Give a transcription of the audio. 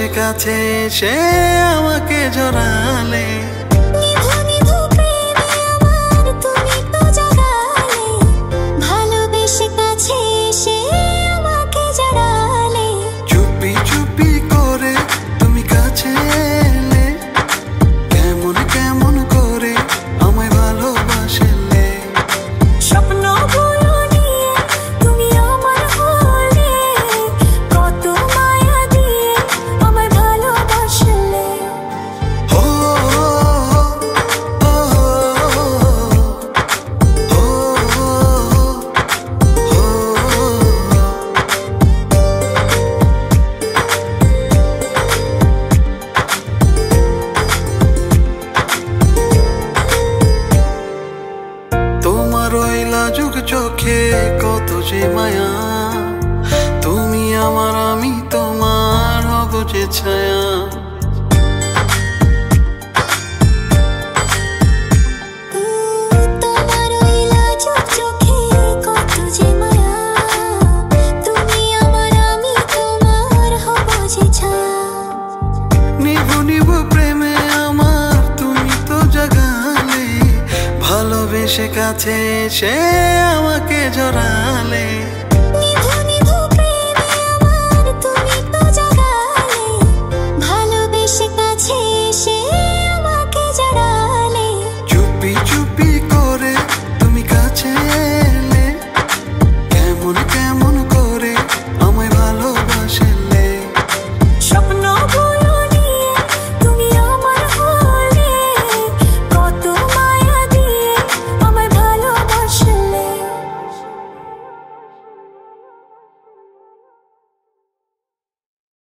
কাছে সে আমাকে জড়ালে চুপি চুপি করে তুমি কাছে এলে কেমন কেমন করে আমায় ভালোবাসলে স্বপ্নগুলো নিয়ে তুমি আমার হলে কত মায়া দিয়ে আমায় ভালোবাসলে ও ও তোমার ওই লাজুক চোখে কত যে মায়া তুমি আমার আমি তোমার হব যে ছায়া তোমার ওই লাজুক চোখে কত যে মায়া তুমি আমার আমি তোমার হব যে ছায়া নিভু নিভু প্রেমে আমার তুমি তো জাগালে ভালোবেসে কাছে সে আমাকে জড়ালে